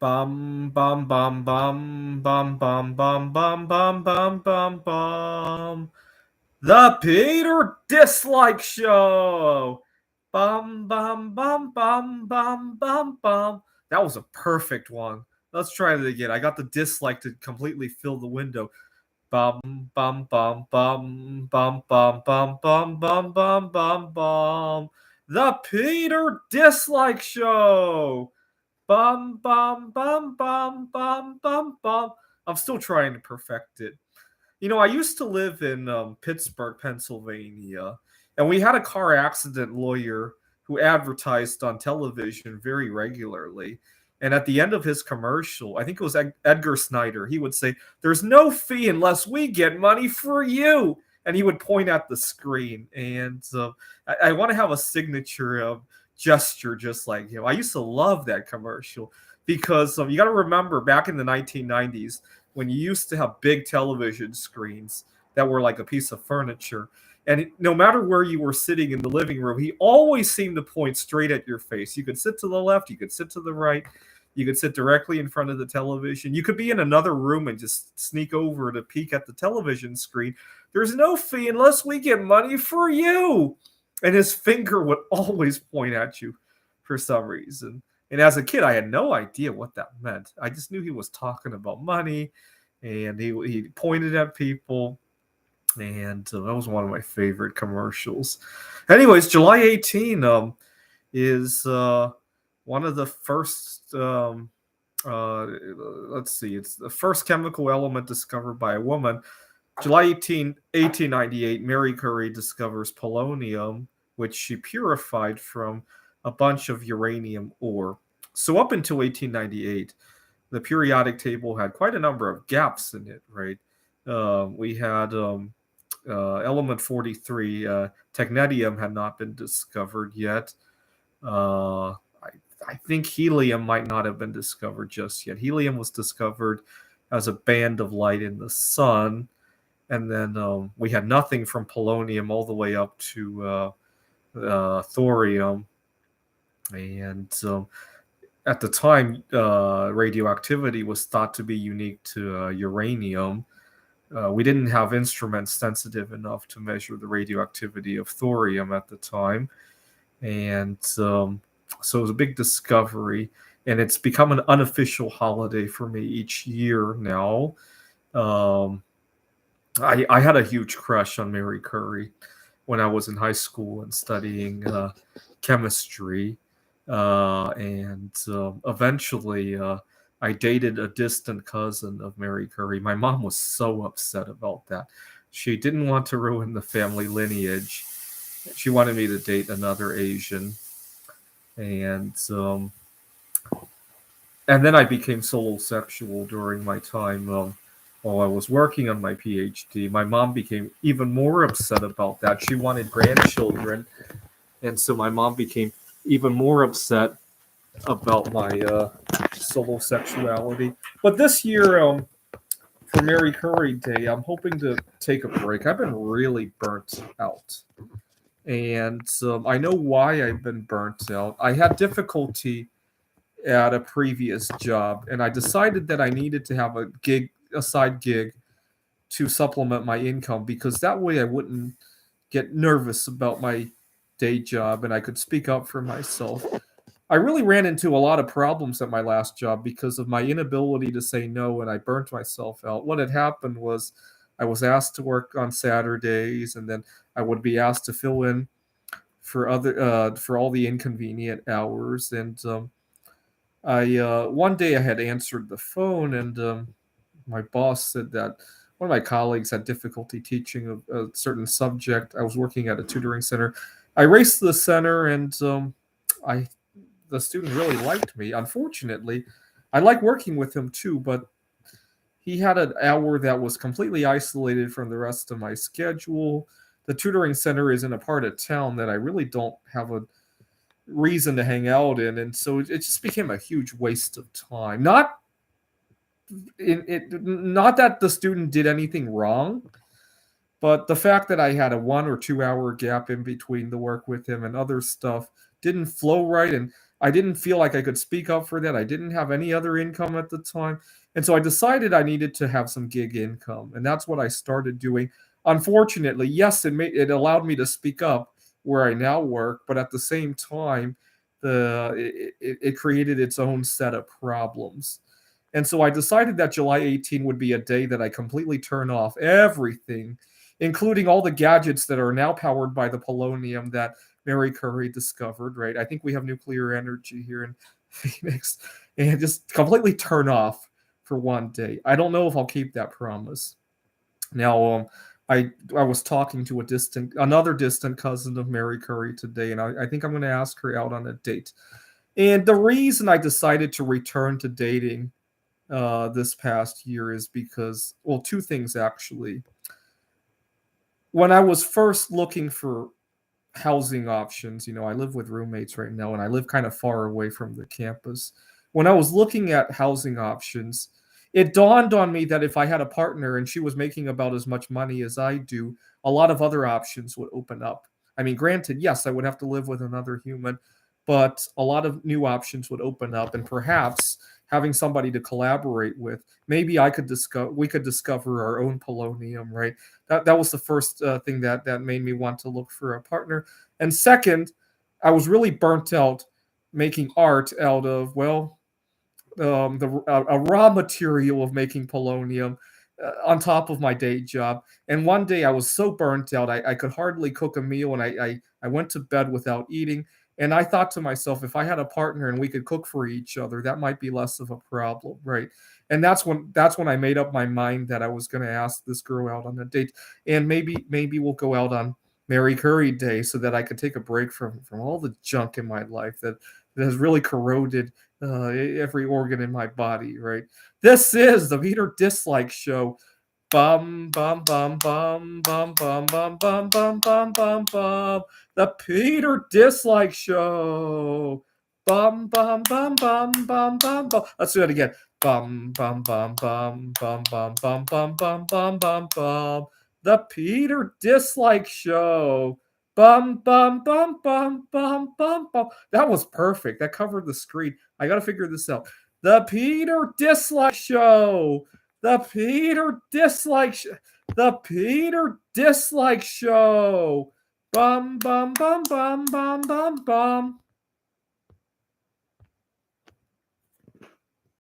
Bum bum bum bum bum bum bum bum bum bum bum bum. The Peter Dislike Show. Bum bum bum bum bum bum bum. That was a perfect one. Let's try it again. I got the dislike to completely fill the window. Bum bum bum bum bum bum bum bum bum bum bum bum. The Peter Dislike Show. Bum bum bum bum bum bum bum. I'm still trying to perfect it. I used to live in Pittsburgh, Pennsylvania, and we had a car accident lawyer who advertised on television very regularly. And at the end of his commercial, I think it was Edgar Snyder, he would say, "There's no fee unless we get money for you." And he would point at the screen. And I want to have a signature gesture just like him. I used to love that commercial because you got to remember back in the 1990s, when you used to have big television screens that were like a piece of furniture. And no matter where you were sitting in the living room, he always seemed to point straight at your face. You could sit to the left, you could sit to the right, you could sit directly in front of the television. You could be in another room and just sneak over to peek at the television screen. There's no fee unless we get money for you. And his finger would always point at you for some reason. And as a kid, I had no idea what that meant. I just knew he was talking about money, and he pointed at people, and that was one of my favorite commercials. Anyways, July 18 is one of the first. Let's see, it's the first chemical element discovered by a woman. July 18, 1898, Mary Curie discovers polonium, which she purified from a bunch of uranium ore. So up until 1898, the periodic table had quite a number of gaps in it, right? We had element 43, technetium had not been discovered yet. I think helium might not have been discovered just yet. Helium was discovered as a band of light in the sun. And then we had nothing from polonium all the way up to thorium. And at the time, radioactivity was thought to be unique to uranium. We didn't have instruments sensitive enough to measure the radioactivity of thorium at the time. And so it was a big discovery. And it's become an unofficial holiday for me each year now. I had a huge crush on Mary Curie when I was in high school and studying chemistry. And eventually I dated a distant cousin of Mary Curie. My mom was so upset about that. She didn't want to ruin the family lineage. She wanted me to date another Asian. And then I became solosexual during my time while I was working on my PhD. My mom became even more upset about that. She wanted grandchildren. And so my mom became even more upset about my solosexuality. But this year, for Mary Curie Day, I'm hoping to take a break. I've been really burnt out. And I know why I've been burnt out. I had difficulty at a previous job, and I decided that I needed to have a side gig to supplement my income, because that way I wouldn't get nervous about my day job and I could speak up for myself. I really ran into a lot of problems at my last job because of my inability to say no, and I burnt myself out. What had happened was I was asked to work on Saturdays, and then I would be asked to fill in for all the inconvenient hours. And I one day I had answered the phone, and my boss said that one of my colleagues had difficulty teaching a certain subject. I was working at a tutoring center. I raced to the center, and the student really liked me. Unfortunately, I like working with him too, but he had an hour that was completely isolated from the rest of my schedule. The tutoring center is in a part of town that I really don't have a reason to hang out in, and so it just became a huge waste of time. Not that the student did anything wrong, but the fact that I had a 1 or 2 hour gap in between the work with him and other stuff didn't flow right. And I didn't feel like I could speak up for that. I didn't have any other income at the time. And so I decided I needed to have some gig income. And that's what I started doing. Unfortunately, yes, it allowed me to speak up where I now work, but at the same time, it created its own set of problems. And so I decided that July 18 would be a day that I completely turn off everything, including all the gadgets that are now powered by the polonium that Mary Curie discovered, right? I think we have nuclear energy here in Phoenix, and just completely turn off for one day. I don't know if I'll keep that promise. Now, I was talking to another distant cousin of Mary Curie today, and I think I'm going to ask her out on a date. And the reason I decided to return to dating this past year is because, well, two things actually. When I was first looking for housing options, I live with roommates right now, and I live kind of far away from the campus. When I was looking at housing options, it dawned on me that if I had a partner and she was making about as much money as I do, a lot of other options would open up. I mean, granted, yes, I would have to live with another human, but a lot of new options would open up, and perhaps having somebody to collaborate with, maybe we could discover our own polonium, right? That was the first thing that made me want to look for a partner. And second, I was really burnt out making art out of, well, a raw material of making polonium on top of my day job. And one day I was so burnt out, I could hardly cook a meal, and I went to bed without eating. And I thought to myself, if I had a partner and we could cook for each other, that might be less of a problem, right? And that's when I made up my mind that I was going to ask this girl out on a date, and maybe we'll go out on Mary Curry Day so that I could take a break from all the junk in my life that has really corroded every organ in my body, right? This is the Meter Dislike Show. Bum bum bum bum bum bum bum bum bum bum bum bum. The Peter Dislike Show. Bum bum bum bum bum bum bum. Let's do it again. Bum bum bum bum bum bum bum bum bum bum bum bum. The Peter Dislike Show. Bum bum bum bum bum bum bum. That was perfect. That covered the screen. I gotta figure this out. The Peter Dislike Show. The Peter Dislike Show. The Peter Dislike Show. Bum bum bum bum bum bum bum.